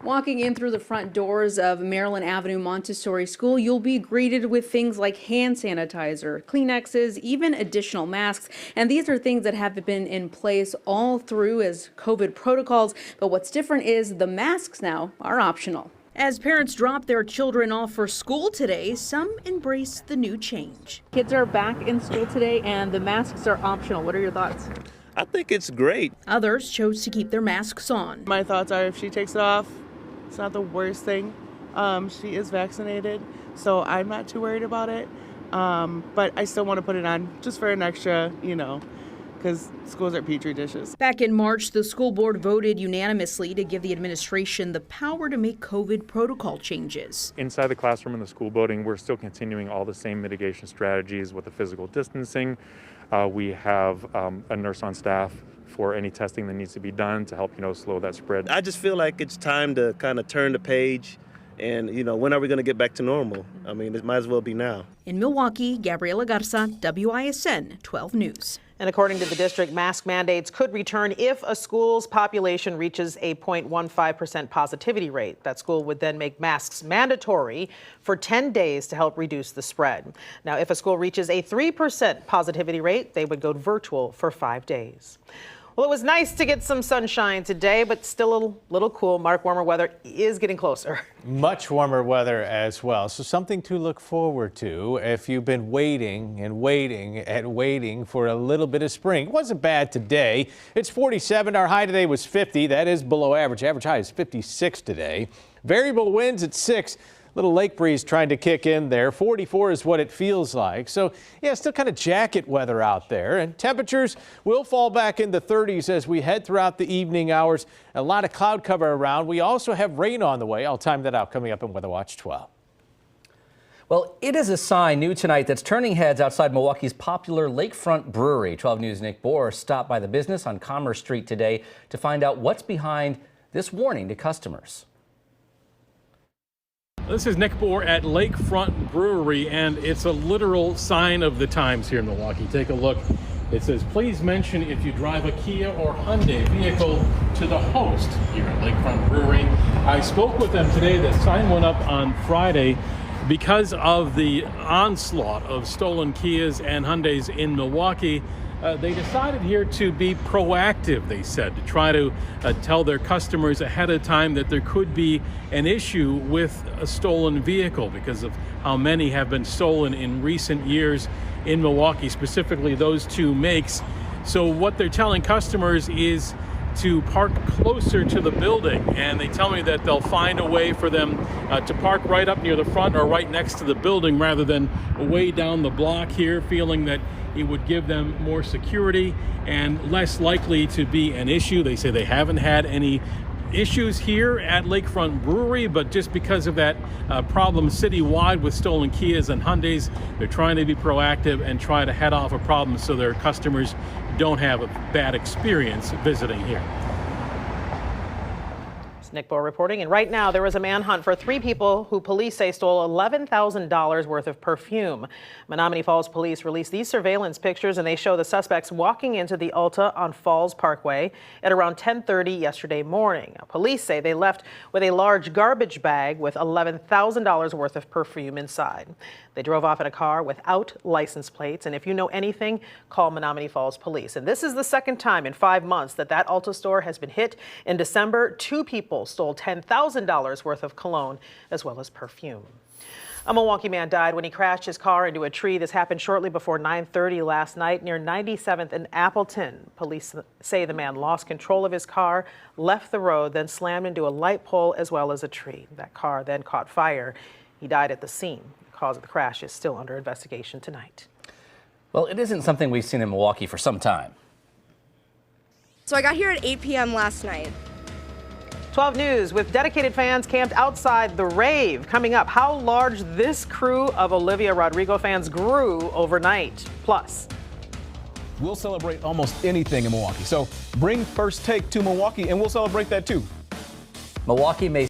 Walking in through the front doors of Maryland Avenue Montessori School, you'll be greeted with things like hand sanitizer, Kleenexes, even additional masks. And these are things that have been in place all through as COVID protocols. But what's different is the masks now are optional. As parents drop their children off for school today, some embrace the new change. Kids are back in school today and the masks are optional. What are your thoughts? I think it's great. Others chose to keep their masks on. My thoughts are if she takes it off, it's not the worst thing. She is vaccinated, so I'm not too worried about it. But I still want to put it on just for an extra, because schools are petri dishes. Back in March, the school board voted unanimously to give the administration the power to make COVID protocol changes. Inside the classroom in the school building, we're still continuing all the same mitigation strategies with the physical distancing. We have a nurse on staff for any testing that needs to be done to help, slow that spread. I just feel like it's time to kind of turn the page and, when are we going to get back to normal? I mean, it might as well be now. In Milwaukee, Gabriela Garza, WISN 12 News. And according to the district, mask mandates could return if a school's population reaches a 0.15% positivity rate. That school would then make masks mandatory for 10 days to help reduce the spread. Now, if a school reaches a 3% positivity rate, they would go virtual for 5 days. Well, it was nice to get some sunshine today, but still a little cool. Mark, warmer weather is getting closer. Much warmer weather as well. So something to look forward to if you've been waiting and waiting and waiting for a little bit of spring. It wasn't bad today. It's 47. Our high today was 50. That is below average. Average high is 56 today. Variable winds at 6. Little lake breeze trying to kick in there. 44 is what it feels like. So, yeah, still kind of jacket weather out there. And temperatures will fall back in the 30s as we head throughout the evening hours. A lot of cloud cover around. We also have rain on the way. I'll time that out coming up in Weather Watch 12. Well, it is a sign new tonight that's turning heads outside Milwaukee's popular Lakefront Brewery. 12 News' Nick Bohr stopped by the business on Commerce Street today to find out what's behind this warning to customers. This is Nick Bohr at Lakefront Brewery, and it's a literal sign of the times here in Milwaukee. Take a look. It says, please mention if you drive a Kia or Hyundai vehicle to the host here at Lakefront Brewery. I spoke with them today. The sign went up on Friday because of the onslaught of stolen Kias and Hyundais in Milwaukee. They decided here to be proactive, they said, to try to tell their customers ahead of time that there could be an issue with a stolen vehicle because of how many have been stolen in recent years in Milwaukee, specifically those two makes. So what they're telling customers is to park closer to the building, and they tell me that they'll find a way for them to park right up near the front or right next to the building rather than way down the block here, feeling that it would give them more security and less likely to be an issue. They say they haven't had any issues here at Lakefront Brewery, but just because of that problem citywide with stolen Kias and Hyundais, they're trying to be proactive and try to head off a problem so their customers don't have a bad experience visiting here. Nick Bohr reporting. And right now there is a manhunt for 3 people who police say stole $11,000 worth of perfume. Menominee Falls police released these surveillance pictures, and they show the suspects walking into the Ulta on Falls Parkway at around 10:30 yesterday morning. Police say they left with a large garbage bag with $11,000 worth of perfume inside. They drove off in a car without license plates, and if you know anything, call Menominee Falls Police. And this is the second time in 5 months that Ulta store has been hit. In December, 2 people stole $10,000 worth of cologne as well as perfume. A Milwaukee man died when he crashed his car into a tree. This happened shortly before 9:30 last night near 97th and Appleton. Police say the man lost control of his car, left the road, then slammed into a light pole as well as a tree. That car then caught fire. He died at the scene. The cause of the crash is still under investigation tonight. Well, it isn't something we've seen in Milwaukee for some time. So I got here at 8 p.m. last night. 12 News with dedicated fans camped outside the rave. Coming up, how large this crew of Olivia Rodrigo fans grew overnight. Plus, we'll celebrate almost anything in Milwaukee. So bring First Take to Milwaukee and we'll celebrate that too. Milwaukee may